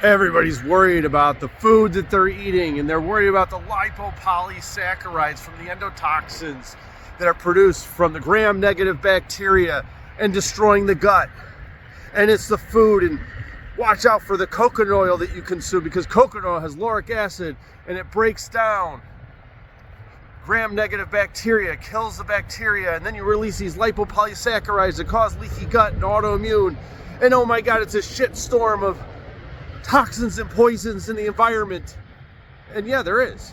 Everybody's worried about the food that they're eating, and they're worried about the lipopolysaccharides from the endotoxins that are produced from the gram-negative bacteria and destroying the gut. And it's the food, and watch out for the coconut oil that you consume, because coconut oil has lauric acid and it breaks down gram-negative bacteria, kills the bacteria, and then you release these lipopolysaccharides that cause leaky gut and autoimmune. And oh my God, it's a shit storm of toxins and poisons in the environment. And yeah, there is.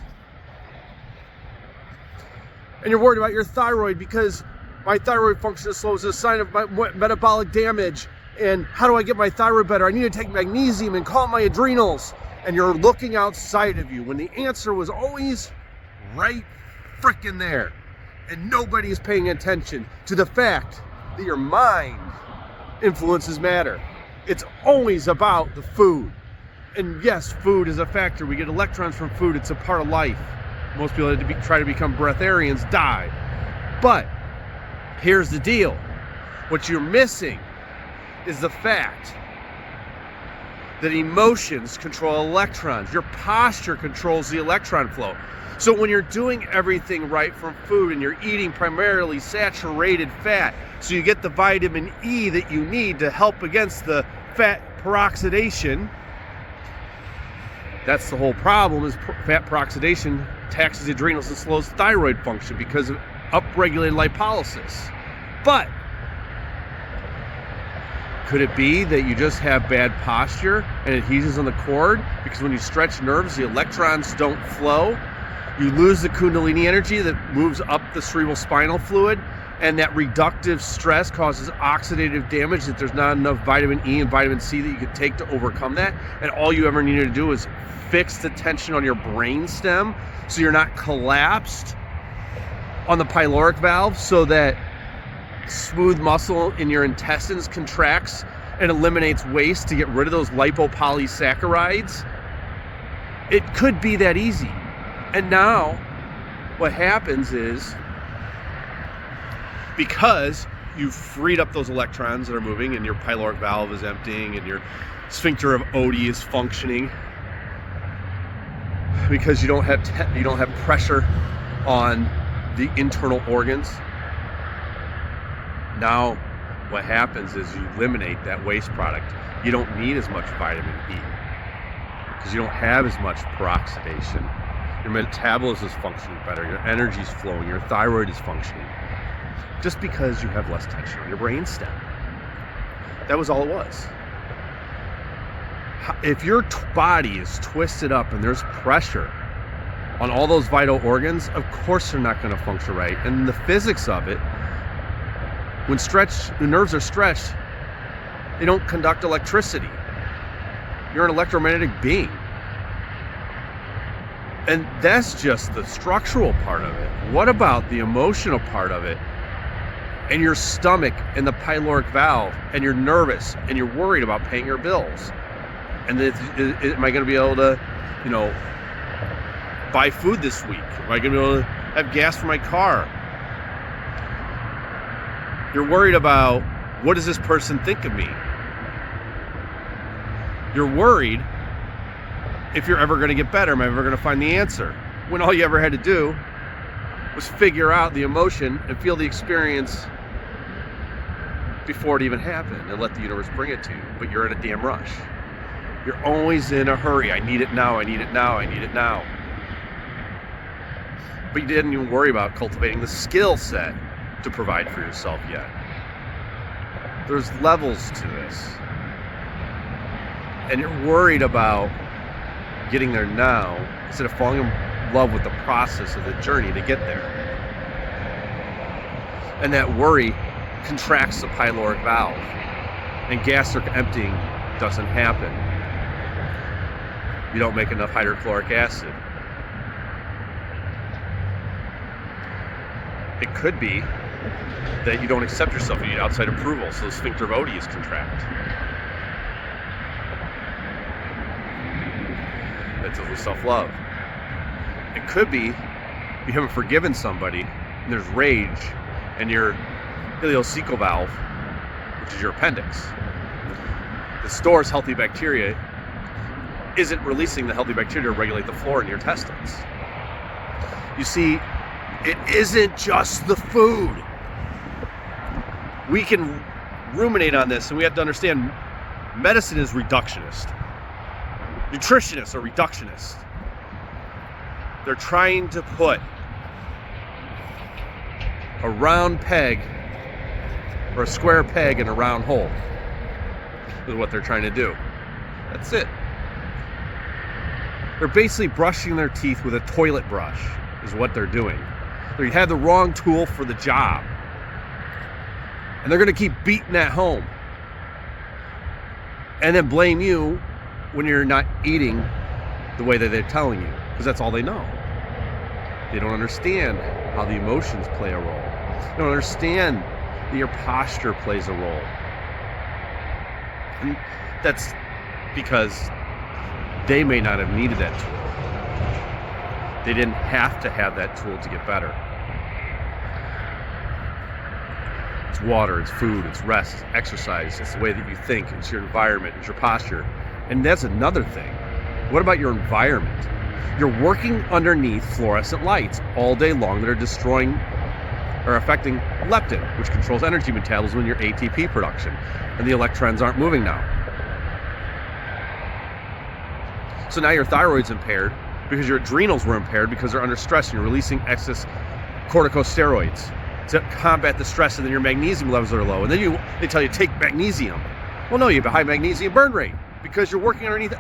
And you're worried about your thyroid because my thyroid function is slow as a sign of my metabolic damage. And how do I get my thyroid better? I need to take magnesium and calm my adrenals. And you're looking outside of you when the answer was always right frickin' there. And nobody is paying attention to the fact that your mind influences matter. It's always about the food. And yes, food is a factor. We get electrons from food. It's a part of life. Most people that try to become breatharians die. But here's the deal. What you're missing is the fact that emotions control electrons. Your posture controls the electron flow. So when you're doing everything right from food and you're eating primarily saturated fat, so you get the vitamin E that you need to help against the fat peroxidation. That's the whole problem, is fat peroxidation taxes the adrenals and slows thyroid function because of upregulated lipolysis. But could it be that you just have bad posture and adhesions on the cord? Because when you stretch nerves, the electrons don't flow. You lose the kundalini energy that moves up the cerebral spinal fluid, and that reductive stress causes oxidative damage, that there's not enough vitamin E and vitamin C that you can take to overcome that. And all you ever needed to do is fix the tension on your brain stem so you're not collapsed on the pyloric valve, so that smooth muscle in your intestines contracts and eliminates waste to get rid of those lipopolysaccharides. It could be that easy. And now what happens is, because you've freed up those electrons that are moving and your pyloric valve is emptying and your sphincter of Oddi is functioning, because you don't have pressure on the internal organs. Now what happens is you eliminate that waste product. You don't need as much vitamin E because you don't have as much peroxidation. Your metabolism is functioning better, your energy is flowing, your thyroid is functioning, just because you have less tension on your brain stem. That was all it was. If your body is twisted up and there's pressure on all those vital organs, of course they're not going to function right. And the physics of it, when nerves are stretched, they don't conduct electricity. You're an electromagnetic being. And that's just the structural part of it. What about the emotional part of it? And your stomach and the pyloric valve, and you're nervous and you're worried about paying your bills. And am I going to be able to, buy food this week? Am I going to be able to have gas for my car? You're worried about, what does this person think of me? You're worried if you're ever going to get better. Am I ever going to find the answer? When all you ever had to do was figure out the emotion and feel the experience before it even happened, and let the universe bring it to you. But you're in a damn rush. You're always in a hurry. I need it now, I need it now, I need it now. But you didn't even worry about cultivating the skill set to provide for yourself yet. There's levels to this. And you're worried about getting there now instead of falling in love with the process of the journey to get there. And that worry contracts the pyloric valve, and gastric emptying doesn't happen. You don't make enough hydrochloric acid. It could be that you don't accept yourself, you need outside approval, so the sphincter of Oddi is contract. That deals with self-love. It could be you haven't forgiven somebody, and there's rage, and your ileocecal valve, which is your appendix, that stores healthy bacteria, isn't releasing the healthy bacteria to regulate the flora in your intestines. You see, it isn't just the food. We can ruminate on this, and we have to understand medicine is reductionist. Nutritionists are reductionists. They're trying to put a round peg or a square peg in a round hole. Is what they're trying to do. That's it. They're basically brushing their teeth with a toilet brush, is what they're doing. They have the wrong tool for the job. And they're going to keep beating that home. And then blame you when you're not eating the way that they're telling you, because that's all they know. They don't understand how the emotions play a role. They don't understand that your posture plays a role. And that's because they may not have needed that tool. They didn't have to have that tool to get better. It's water, it's food, it's rest, exercise, it's the way that you think, it's your environment, it's your posture. And that's another thing. What about your environment? You're working underneath fluorescent lights all day long that are destroying or affecting leptin, which controls energy metabolism and your ATP production. And the electrons aren't moving now. So now your thyroid's impaired because your adrenals were impaired because they're under stress and you're releasing excess corticosteroids to combat the stress, and then your magnesium levels are low. And then they tell you take magnesium. Well, no, you have a high magnesium burn rate because you're working underneath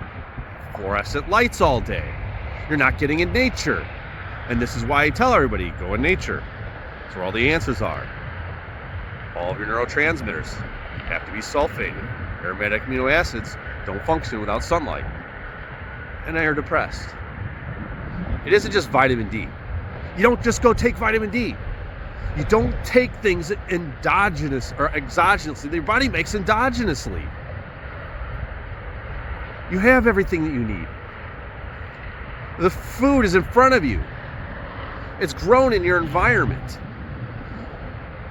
fluorescent lights all day. You're not getting in nature. And this is why I tell everybody, go in nature. That's where all the answers are. All of your neurotransmitters have to be sulfated. Aromatic amino acids don't function without sunlight. And now you're depressed. It isn't just vitamin D. You don't just go take vitamin D. You don't take things endogenous or exogenously. Your body makes endogenously. You have everything that you need. The food is in front of you. It's grown in your environment.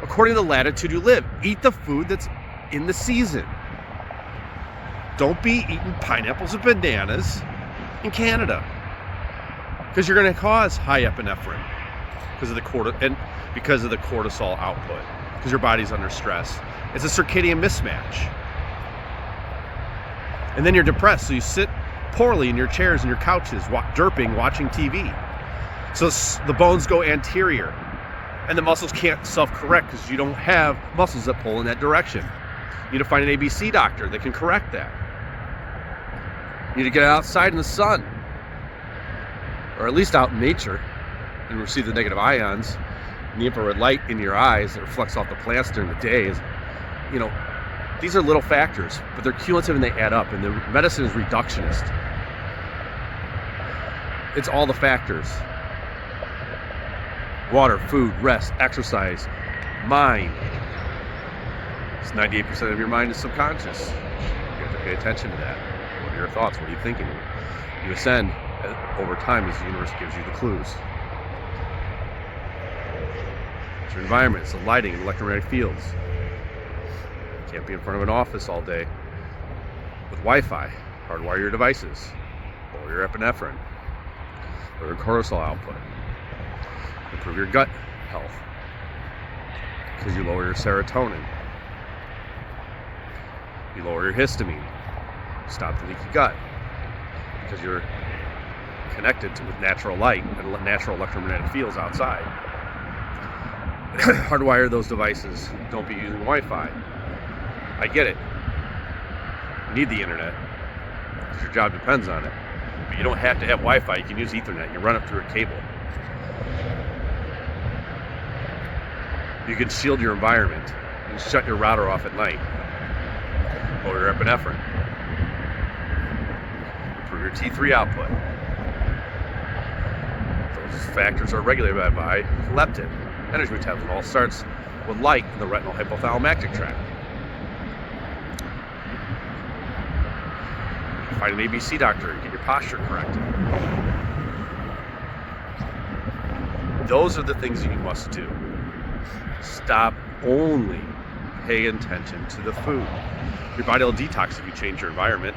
According to the latitude you live, eat the food that's in the season. Don't be eating pineapples and bananas in Canada, because you're going to cause high epinephrine because of the cortisol output, because your body's under stress. It's a circadian mismatch. And then you're depressed, so you sit poorly in your chairs and your couches, derping, watching TV. So the bones go anterior, and the muscles can't self-correct because you don't have muscles that pull in that direction. You need to find an ABC doctor that can correct that. You need to get outside in the sun, or at least out in nature, and receive the negative ions and the infrared light in your eyes that reflects off the plants during the day. These are little factors, but they're cumulative and they add up, and the medicine is reductionist. It's all the factors. Water, food, rest, exercise, mind. It's 98% of your mind is subconscious. You have to pay attention to that. What are your thoughts? What are you thinking? You ascend over time as the universe gives you the clues. It's your environment, it's the lighting and electromagnetic fields. You can't be in front of an office all day with Wi-Fi. Hardwire your devices. Lower your epinephrine. Lower your cortisol output. Improve your gut health because you lower your serotonin. You lower your histamine. Stop the leaky gut because you're connected with natural light and natural electromagnetic fields outside. Hardwire those devices. Don't be using Wi-Fi. I get it. You need the internet because your job depends on it. But you don't have to have Wi-Fi. You can use Ethernet. You run it through a cable. You can shield your environment and shut your router off at night. Lower your epinephrine. Improve your T3 output. Those factors are regulated by leptin. Energy metabolism all starts with light in the retinal hypothalamic tract. Find an ABC doctor and get your posture corrected. Those are the things that you must do. Stop only paying attention to the food. Your body will detox if you change your environment.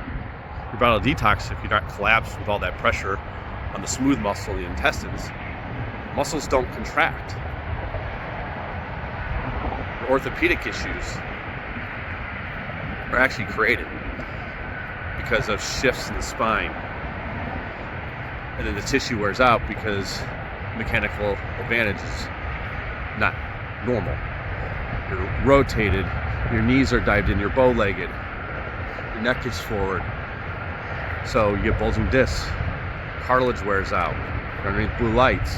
Your body will detox if you're not collapsed with all that pressure on the smooth muscle, the intestines. Muscles don't contract. Orthopedic issues are actually created because of shifts in the spine. And then the tissue wears out because mechanical advantage is not normal. You're rotated, your knees are dived in, you're bow-legged, your neck is forward. So you get bulging discs, cartilage wears out, you're underneath blue lights,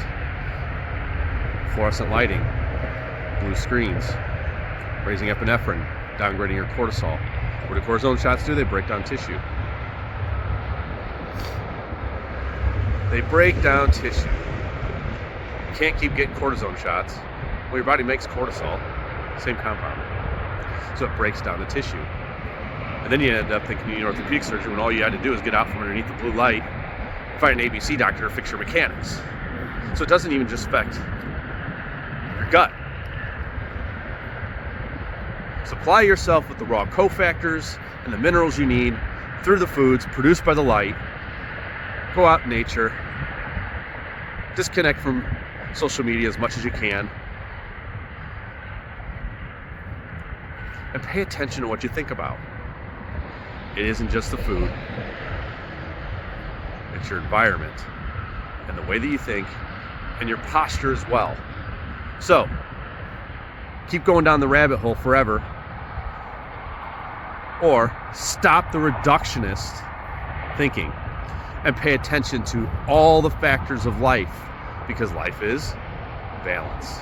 fluorescent lighting, blue screens, raising epinephrine, downgrading your cortisol. What do cortisone shots do? They break down tissue. They break down tissue. You can't keep getting cortisone shots. Well, your body makes cortisol, same compound. So it breaks down the tissue. And then you end up thinking you need orthopedic surgery when all you had to do is get out from underneath the blue light, find an ABC doctor to fix your mechanics. So it doesn't even just affect your gut. Supply yourself with the raw cofactors and the minerals you need through the foods produced by the light. Go out in nature. Disconnect from social media as much as you can. And pay attention to what you think about. It isn't just the food. It's your environment and the way that you think and your posture as well. So, keep going down the rabbit hole forever, or stop the reductionist thinking and pay attention to all the factors of life, because life is balance.